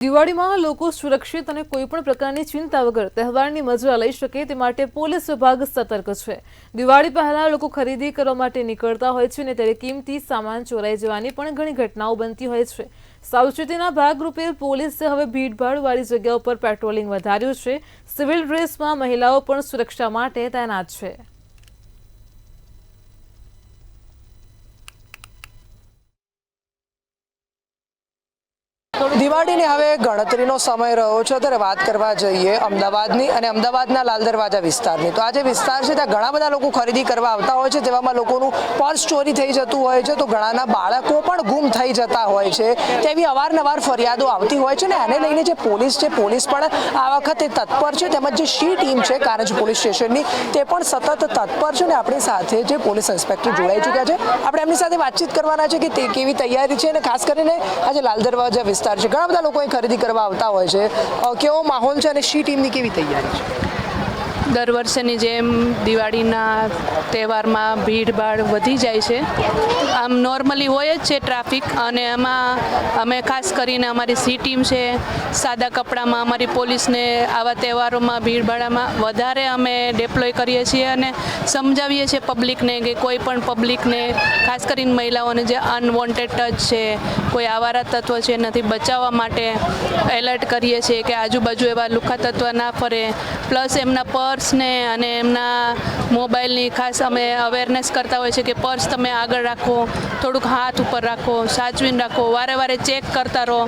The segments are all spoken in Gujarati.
દિવાળીમાં લોકો સુરક્ષિત અને કોઈપણ પ્રકારની ચિંતા વગર તહેવારની મજા લઈ શકે તે માટે પોલીસ વિભાગ સતર્ક છે। દિવાળી પહેલા લોકો ખરીદી કરવા માટે નીકળતા હોય છે અને ત્યારે કિંમતી સામાન ચોરાઈ જવાની પણ ઘણી ઘટનાઓ બનતી હોય છે। સાવચેતીના ભાગરૂપે પોલીસે હવે ભીડભાડવાળી જગ્યાઓ પર પેટ્રોલિંગ વધાર્યું છે। સિવિલ ડ્રેસમાં મહિલાઓ પણ સુરક્ષા માટે તૈનાત છે। દિવાળીને હવે ગણતરીનો સમય રહ્યો છે ત્યારે વાત કરવા જઈએ અમદાવાદની અને અમદાવાદના લાલ દરવાજા વિસ્તારની તો આ જે વિસ્તાર છે ત્યાં ઘણા બધા લોકો ખરીદી કરવા આવતા હોય છે। તેવામાં લોકોનું પર્સ ચોરી થઈ જતું હોય છે તો ઘણાના બાળકો પણ ગુમ થઈ જતા હોય છે તેવી અવારનવાર ફરિયાદો આવતી હોય છે ને આને લઈને જે પોલીસ છે પોલીસ પણ આ વખતે તત્પર છે તેમજ જે સી ટીમ છે કારંજ પોલીસ સ્ટેશનની તે પણ સતત તત્પર છે અને આપણી સાથે જે પોલીસ ઇન્સ્પેક્ટર જોડાઈ ચૂક્યા છે આપણે એમની સાથે વાતચીત કરવાના છે કે તે કેવી તૈયારી છે અને ખાસ કરીને આજે લાલ દરવાજા વિસ્તાર છે ઘણા બધા લોકો ખરીદી કરવા આવતા હોય છે કેવો માહોલ છે અને સી ટીમની કેવી તૈયારી છે? દર વર્ષની જેમ દિવાળીના તહેવારમાં ભીડભાડ વધી જાય છે। આમ નોર્મલી હોય જ છે ટ્રાફિક અને એમાં અમે ખાસ કરીને અમારી સી ટીમ છે સાદા કપડામાં અમારી પોલીસને આવા તહેવારોમાં ભીડભાડમાં વધારે અમે ડેપ્લોય કરીએ છીએ અને સમજાવીએ છીએ પબ્લિકને કે કોઈ પણ પબ્લિકને ખાસ કરીને મહિલાઓને જે અનવોન્ટેડ ટચ છે કોઈ આવારા તત્વ છે એનાથી બચાવવા માટે એલર્ટ કરીએ છીએ કે આજુબાજુ એવા લુખ્ખા તત્વ ના ફરે પ્લસ એમના પર્સને અને એમના મોબાઈલની ખાસ અમે અવેરનેસ કરતા હોય છે કે પર્સ તમે આગળ રાખો થોડુંક હાથ ઉપર રાખો સાચવીને રાખો વારે વારે ચેક કરતા રહો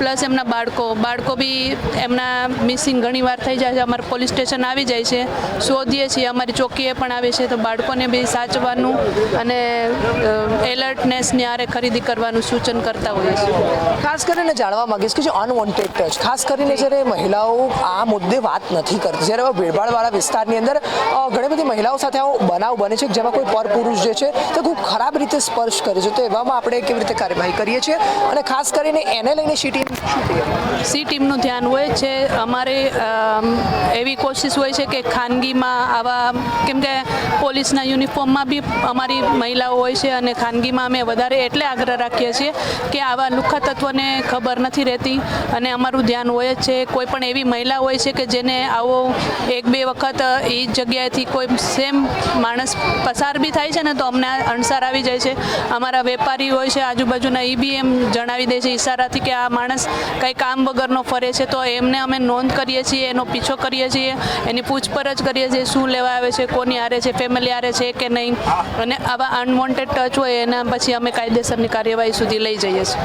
પ્લસ એમના બાળકો બી એમના મિસિંગ ઘણી વાર થઈ જાય છે અમારે પોલીસ સ્ટેશન આવી જાય છે શોધીએ છીએ અમારી ચોકીએ પણ આવે છે તો બાળકોને બી સાચવાનું અને એલર્ટનેસની આરે ખરીદી કરવાનું સૂચન કરતા હોઈએ છીએ। ખાસ કરીને જાણવા માંગીશ કે જે અનવોન્ટેડ ટચ ખાસ કરીને જ્યારે મહિલાઓ આ મુદ્દે વાત નથી કરતી જ્યારે ભીડભાડવાળા વિસ્તારની અંદર ઘણી બધી મહિલાઓ સાથે આવો બનાવ બને છે જેમાં કોઈ પરપુરુષ જે છે તે ખૂબ ખરાબ રીતે સ્પર્શ કરે છે તો એવામાં આપણે કેવી રીતે કાર્યવાહી કરીએ છીએ અને ખાસ કરીને એને લઈને સી ટીમનું ધ્યાન હોય છે અમારે એવી કોશિશ હોય છે કે ખાનગીમાં આવા કેમ કે પોલીસના યુનિફોર્મમાં બી અમારી મહિલાઓ હોય છે અને ખાનગીમાં અમે વધારે એટલે આગ્રહ રાખીએ છીએ કે આવા લુખ્ખા તત્વોને ખબર નથી રહેતી અને અમારું ધ્યાન હોય જ છે કોઈ પણ એવી મહિલા હોય છે કે જેને આવો એક બે વખત એ જગ્યાએથી કોઈ સેમ માણસ પસાર બી થાય છે ને તો અમને અણસાર આવી જાય છે। અમારા વેપારી હોય છે આજુબાજુના એ બી એમ જણાવી દે છે ઈશારાથી કે આ માણસ કંઈ કામ વગરનો ફરે છે તો એમને અમે નોંધ કરીએ છીએ એનો પીછો કરીએ છીએ એની પૂછપરછ કરીએ છીએ શું લેવા આવે છે કોની આરે છે ફેમિલી આરે છે કે નહીં અને આવા અનવોન્ટેડ ટચ હોય એના પછી અમે કાયદેસરની કાર્યવાહી સુધી લઈ જઈએ છીએ।